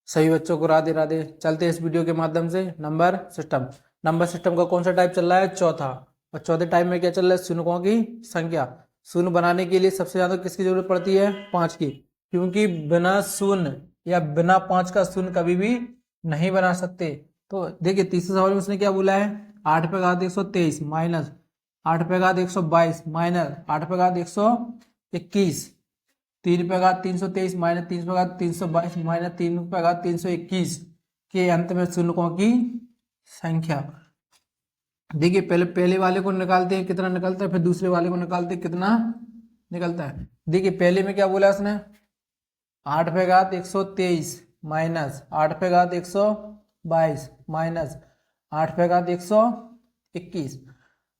सभी बच्चों को राधे राधे। चलते हैं इस वीडियो के माध्यम से नंबर सिस्टम। नंबर सिस्टम का कौन सा टाइप चल रहा है? चौथा। और चौथे टाइप में क्या चल रहा है? शून्यों की संख्या। शून्य बनाने के लिए सबसे ज्यादा किसकी जरूरत पड़ती है? 5 की, क्योंकि बिना शून्य या बिना 5 का शून्य कभी भी नहीं बना सकते। तो देखिए तीसरे सवाल में उसने क्या बोला है? 8 पे घात 123 माइनस 8 पे घात 122 माइनस 8 पे घात 121, 3 पे घात 323 माइनस 3 पे घात 322 माइनस 3 पे घात 321 के अंत में शून्यों की संख्या। देखिए पहले पहले वाले को निकालते हैं कितना निकलता है, फिर दूसरे वाले को निकालते हैं कितना निकलता है। देखिए पहले में क्या बोला उसने? 8 पे घात 123 माइनस 8 पे घात 122 माइनस 8 पे घात 121।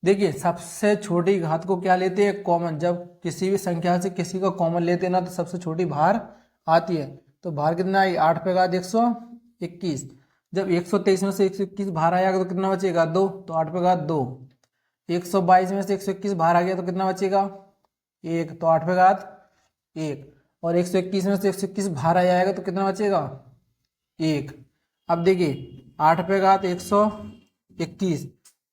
देखिए सबसे छोटी घात को क्या लेते हैं? कॉमन। जब किसी भी संख्या से किसी को कॉमन लेते हैं ना तो सबसे छोटी बाहर आती है। तो बाहर कितना आई? 8 पे घात 121। जब 123 में से 121 बाहर आएगा तो कितना बचेगा? 2। तो 8 पे घात 2। 122 में से 121 बाहर आ गया तो कितना बचेगा? 1। तो 8 पे घात 1। और 121 में से 121 बाहर आ जाएगा तो कितना बचेगा? 1। अब देखिए 8 पे घात 121,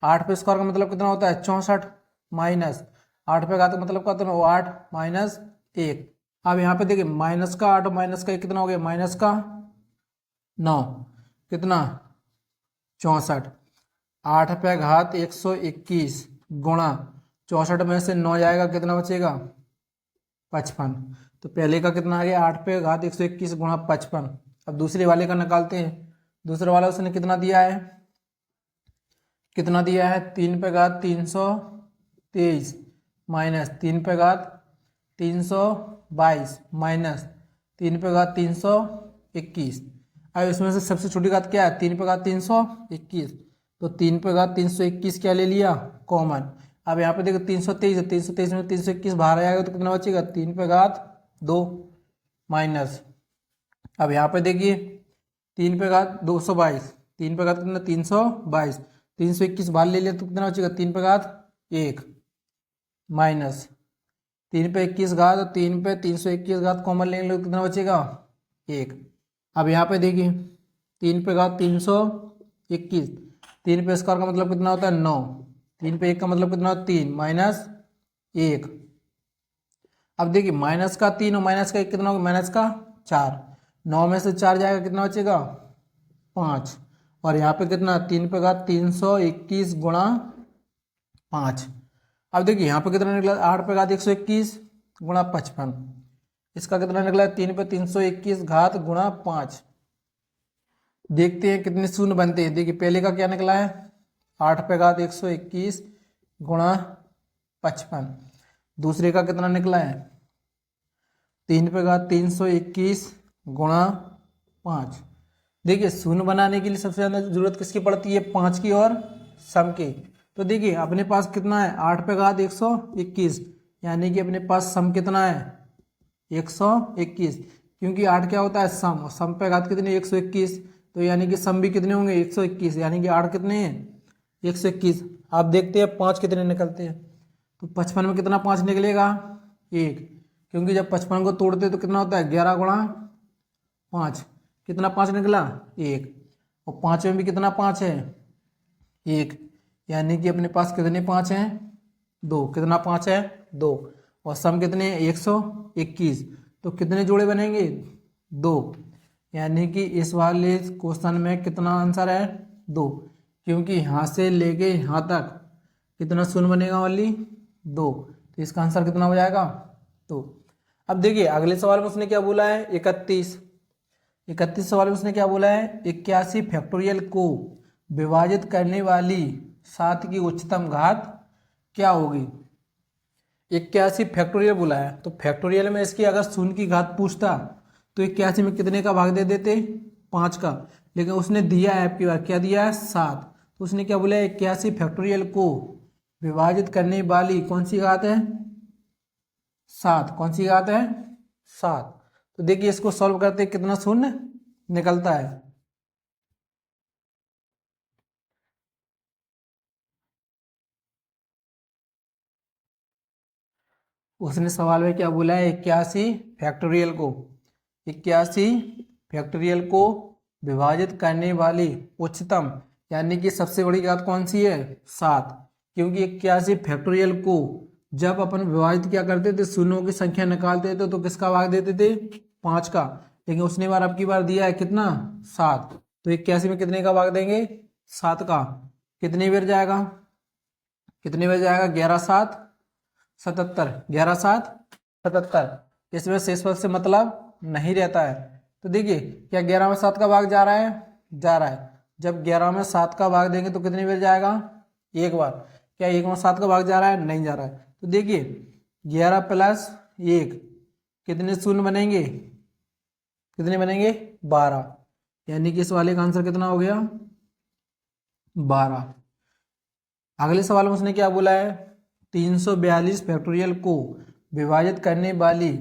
8 पे स्क्वायर का मतलब कितना होता है? 64 माइनस 8 पे घात का मतलब कितना हो? 8 माइनस 1। अब यहाँ पे देखिए माइनस का 8 और माइनस का 1 कितना हो गया? माइनस का 9, कितना? 64। 8 पे घात 121 गुणा 64 में से 9 जाएगा कितना बचेगा? 55। तो पहले का कितना आ गया? 8 पे घात 121 गुणा 55। अब दूसरे वाले का निकालते हैं। दूसरे वाला उसने कितना दिया है? कितना दिया है? 3 पे घात 323 माइनस 3 पे घात 322 माइनस 3 पे घात 321। अब इसमें से सबसे छोटी घात क्या है? 3 पे घात 321। तो 3 पे घात 321 क्या ले लिया? कॉमन। अब यहाँ पे देखो 323 है, 323 में 321 बाहर आएगा तो कितना बचेगा? 3 पे घात 2 माइनस। अब यहाँ पे देखिए 3 पे घात 222, 3 पे घात कितना? 322, 321 बाहर ले लिया तो कितना बचेगा? 3 पे घात 1 माइनस 3 पे 21 घात और 3 पे 321 घात कॉमन लेंगे तो कितना बचेगा? 1। अब यहाँ पे देखिए 3 पे घात 321, 3 पे स्क्वायर का मतलब कितना होता है? 9, 3 पे 1 का मतलब कितना होता है? 3 माइनस 1। अब देखिए माइनस का 3 और माइनस का 1 कितना होगा? माइनस का 4। 9 में से 4 जाएगा कितना बचेगा? 5। और यहाँ पे कितना? 3 पे घात 321 गुणा 5। अब देखिए यहाँ पे कितना निकला? 8 पे घात 121 गुणा 55। इसका कितना निकला? 3 पे 321 घात गुणा 5। देखते हैं कितने शून्य बनते हैं। देखिए पहले का क्या निकला है? 8 पे घात 121 गुणा 55। दूसरे का कितना निकला है? 3 पे घात 321 गुणा 5। देखिए शून्य बनाने के लिए सबसे ज़्यादा जरूरत किसकी पड़ती है? 5 की और सम की। तो देखिए अपने पास कितना है? 8 पे घात 121, यानी कि अपने पास सम कितना है? 121। क्योंकि 8 क्या होता है? सम। और सम पे घात कितनी? 121। तो यानी कि सम भी कितने होंगे? 121। यानी कि 8 कितने हैं? 121। आप देखते हैं 5 कितने निकलते हैं। तो 55 में कितना 5 निकलेगा? 1। क्योंकि जब 55 को तोड़ते हैं तो कितना होता है? 11 गुणा 5। कितना 5 निकला? 1। और 5 में भी कितना 5 है? 1। यानी कि अपने पास कितने 5 हैं? 2। कितना 5 है? 2। और सम कितने? 121। तो कितने जोड़े बनेंगे? 2। यानी कि इस वाले क्वेश्चन में कितना आंसर है? 2। क्योंकि यहाँ से लेके यहाँ तक कितना शून्य बनेगा? वाली 2। तो इसका आंसर कितना हो जाएगा? 2। अब देखिए अगले सवाल में उसने क्या बोला है? 31। 31 सवाल में उसने क्या बोला है? 81 फैक्टोरियल को विभाजित करने वाली 7 की उच्चतम घात क्या होगी? 81 फैक्टोरियल बोला है, तो फैक्टोरियल में इसकी अगर शून्य की घात पूछता तो 81 में कितने का भाग दे देते? 5 का। लेकिन उसने दिया है आपकी बार, क्या दिया है? 7। तो उसने क्या बोला है? 81 फैक्टोरियल को विभाजित करने वाली कौन सी घात है? 7। कौन सी घात है? 7। तो देखिए इसको सॉल्व करते कितना शून्य निकलता है। उसने सवाल में क्या बोला है? 81 फैक्टोरियल को 81 फैक्टोरियल को विभाजित करने वाली उच्चतम यानी कि सबसे बड़ी घात कौन सी है? 7, क्योंकि 81 फैक्टोरियल को जब अपन विभाजित क्या करते थे, शून्यों की संख्या निकालते थे तो किसका भाग देते थे? 5 का। लेकिन उसने बार अब की बार दिया है कितना? 7। तो 81 में कितने का भाग देंगे? 7 का। कितनी बार जाएगा? कितनी बार जाएगा? 11 7 77, 11 7 77। इसमें शेषफल से मतलब नहीं रहता है। तो देखिए क्या 11 में 7 का भाग जा रहा है? जा रहा है। जब 11 में 7 का भाग देंगे तो कितनी बार जाएगा? एक बार। क्या 1 में 7 का भाग जा रहा है? नहीं जा रहा है। तो देखिए 11 प्लस 1 कितने शून्य बनेंगे? कितने बनेंगे? 12। यानी कि इस वाले का आंसर कितना हो गया? 12। अगले सवाल में उसने क्या बोला है? 342 फैक्टोरियल को विभाजित करने वाली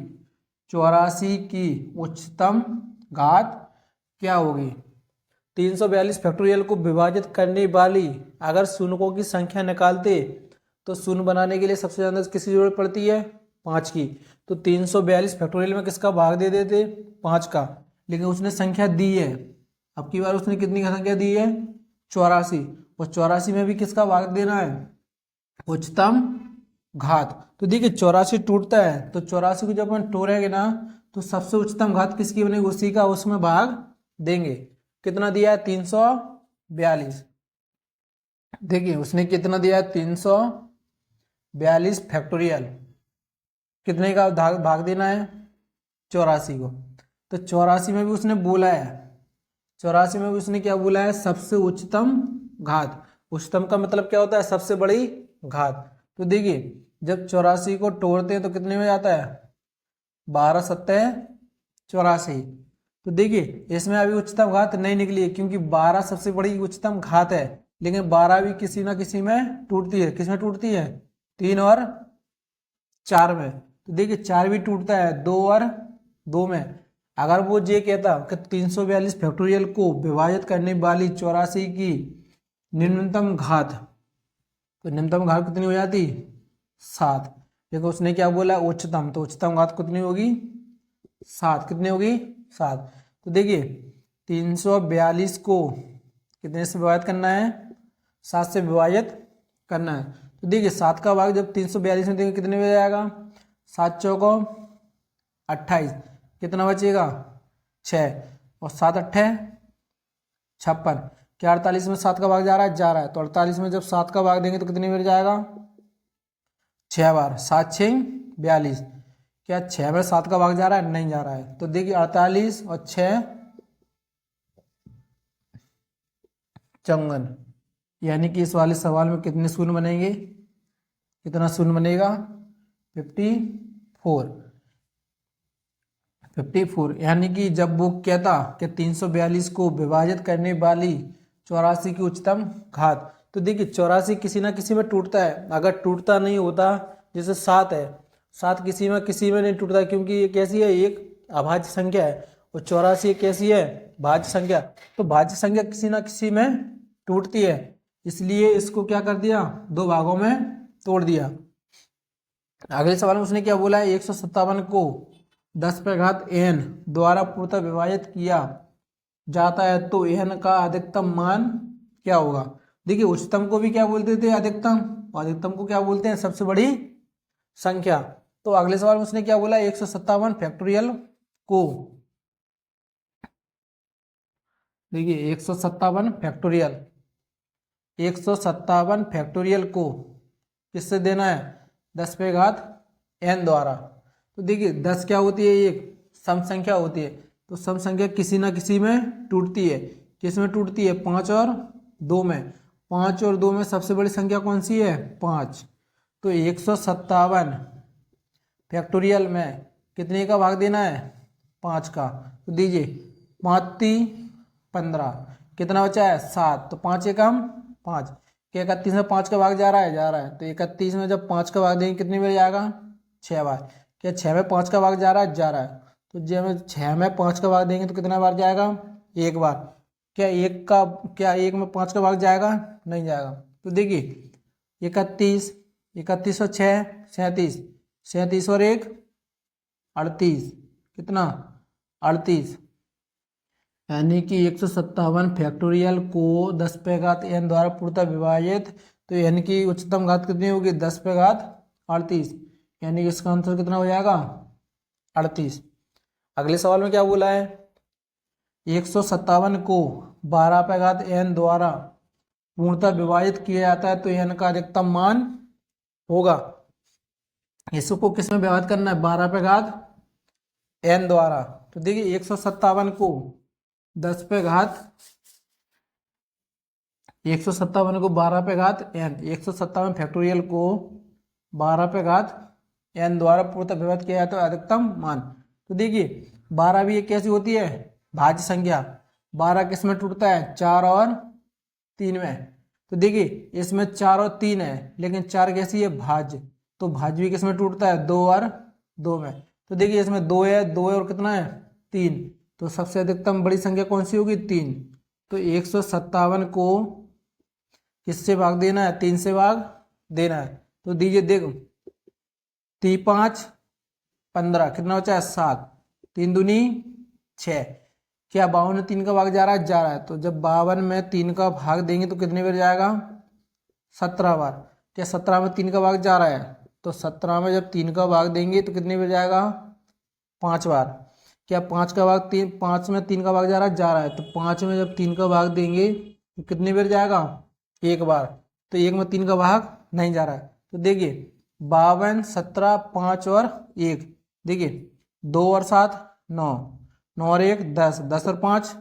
84 की उच्चतम घात क्या होगी? 342 फैक्टोरियल को विभाजित करने वाली अगर शून्यों की संख्या निकालते तो शून्य बनाने के लिए सबसे ज्यादा किसकी जरूरत पड़ती है? 5 की। तो 342 फैक्टोरियल में किसका भाग दे देते? 5 का। लेकिन उसने संख्या दी है, अब की बार उसने कितनी का संख्या दी है? 84। और 84 में भी किसका भाग देना है? उच्चतम घात। तो देखिए 84 टूटता है तो 84 को जब अपन तोड़ेंगे ना तो सबसे उच्चतम घात किसकी बनेगी? उसी का उसमें भाग देंगे। कितना दिया है? 342। देखिए उसने कितना दिया है? 342 फैक्टोरियल। कितने का भाग देना है? 84 को। तो 84 में भी उसने बोला है, 84 में भी उसने क्या बोला है? सबसे उच्चतम घात। उच्चतम का मतलब क्या होता है? सबसे बड़ी घात। तो देखिए जब 84 को तोड़ते हैं तो कितने में जाता है? 12 सत्ते 84। तो देखिए इसमें अभी उच्चतम घात नहीं निकली है क्योंकि 12 सबसे बड़ी उच्चतम घात है, लेकिन 12 भी किसी ना किसी में टूटती है। किसमें टूटती है? 3 और 4 में। तो देखिए 4 भी टूटता है 2 और 2 में। अगर वो ये कहता कि 342 फैक्टोरियल को विभाजित करने वाली 84 की न्यूनतम घात, तो न्यूनतम घात कितनी हो जाती? 7। देखो उसने क्या बोला? उच्चतम। तो उच्चतम घात कितनी होगी? 7। कितनी होगी? 7। तो देखिए 342 को कितने से विभाजित करना है? 7 से विभाजित करना है। तो देखिए 7 का भाग जब 342 में देंगे कितने में जाएगा? 7 चौको 28। कितना बचेगा? 6। और 7 अट्ठे 56। क्या 48 में 7 का भाग जा रहा है? जा रहा है। तो 48 में जब 7 का भाग देंगे तो कितनी बार जाएगा? 6 बार। 7 6 42। क्या 6 में 7 का भाग जा रहा है? नहीं जा रहा है। तो देखिए 48 और 6 54। यानी कि इस वाले सवाल में कितने शून्य बनेंगे? कितना शून्य बनेगा? 54। 54। यानी कि जब वो कहता कि 342 को विभाजित करने वाली 84 की उच्चतम घात, तो देखिए 84 किसी ना किसी में टूटता है। अगर टूटता नहीं होता, जैसे 7 है, 7 किसी में नहीं टूटता क्योंकि ये कैसी है? एक अभाज्य संख्या है। और 84 कैसी है? भाज्य संख्या। तो भाज्य संख्या किसी ना किसी में टूटती है, इसलिए इसको क्या कर दिया? 2 भागों में तोड़ दिया। अगले सवाल में उसने क्या बोला है? 157 को 10 पे घात n द्वारा पूर्णतः विभाजित किया जाता है तो n का अधिकतम मान क्या होगा? देखिए उच्चतम को भी क्या बोलते थे? अधिकतम। और अधिकतम को क्या बोलते हैं? सबसे बड़ी संख्या। तो अगले सवाल में उसने क्या बोला? 157 फैक्टोरियल को, देखिए 157 फैक्टोरियल, 157 फैक्टोरियल को किससे देना है? 10 पे घात n द्वारा। तो देखिए 10 क्या होती है? एक सम संख्या होती है। तो सम संख्या किसी ना किसी में टूटती है। किसमें टूटती है? 5 और 2 में। 5 और 2 में सबसे बड़ी संख्या कौन सी है? 5। तो 157 फैक्टोरियल में कितने का भाग देना है? 5 का। तो दीजिए 5 3 15। कितना बचा है? 7। तो 5 एकम 5। क्या 31 में 5 का भाग जा रहा है? जा रहा है। तो 31 में जब 5 का भाग देंगे कितनी बार जाएगा? 6 बार। क्या 6 में 5 का भाग जा रहा है? जा रहा है। तो जब 6 में 5 का भाग देंगे तो कितना बार जाएगा? 1 बार। क्या 1 में 5 का भाग जाएगा? नहीं जाएगा। तो देखिए 31, 31 और 6 37, 37 और 1 38। कितना? 38। यानी कि 157 फैक्टोरियल को 10 पे घात n द्वारा पूर्णतः विभाजित, तो यानी कि उच्चतम घात कितनी होगी 10 पे घात 38, यानी कि इसका आंसर कितना हो जाएगा 38। अगले सवाल में क्या बोला है, 157 को 12 पे घात n द्वारा पूर्णतः विभाजित किया जाता है तो n का अधिकतम मान होगा। इसको किस में विभाजित करना है, 12 पे घात n द्वारा। तो देखिए 157 को 10 पे घात 157 को 12 पे घात n, 157 फैक्टोरियल को 12 पे घात n द्वारा पूर्णतः विभाजित किया जाता है अधिकतम मान। तो देखिए 12 भी एक कैसी होती है भाज्य संख्या, 12 किस में टूटता है 4 और 3 में। तो देखिए इसमें 4 और 3 है लेकिन 4 कैसी है भाज्य, तो भाज्य भी किस में टूटता है 2 और 2 में। तो देखिए इसमें 2 है, 2 है और कितना है 3, तो सबसे अधिकतम बड़ी संख्या कौन सी होगी 3। तो 157 को किससे भाग देना है 3 से भाग देना है। तो दीजिए देखो 3 5 15 कितना बचा है 7, 3 दूनी 6, क्या 52 में 3 का भाग जा रहा है, जा रहा है। तो जब 52 में 3 का भाग देंगे तो कितने बार जाएगा 17 बार। क्या 17 में 3 का भाग जा रहा है, तो 17 में जब 3 का भाग देंगे तो कितने बार जाएगा 5 बार। क्या 5 का भाग 3, 5 में 3 का भाग जा रहा है, जा रहा है। तो 5 में जब 3 का भाग देंगे तो कितने बार जाएगा 1 बार। तो 1 में 3 का भाग नहीं जा रहा है। तो देखिए 52 17 5 और 1, देखिए 2 और 7 9, 9 और 1 10, 10 और 5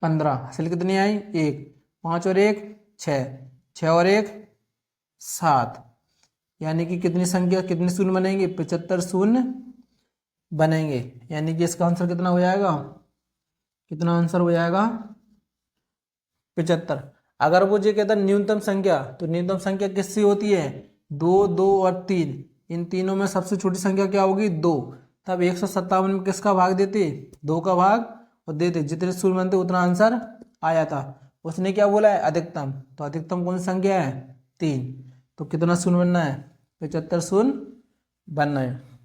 15, हासिल कितनी आई 1, 5 और 1 6, 6 और 1 7, यानी कि कितनी संख्या कितने शून्य बनेंगे 75 शून्य बनेंगे। यानी कि इसका आंसर कितना हो जाएगा, कितना आंसर हो जाएगा 75। अगर वो जो कहता है न्यूनतम संख्या, तो न्यूनतम संख्या किससे होती है 2 2 और 3, इन तीनों में सबसे छोटी संख्या क्या होगी 2। तब 157 में किसका भाग देते 2 का भाग और देते, जितने शून्य बनते उतना आंसर आया था। उसने क्या बोला है अधिकतम, तो अधिकतम कौन सी संख्या है 3, तो कितना शून्य बनना है 75 शून्य बनना है।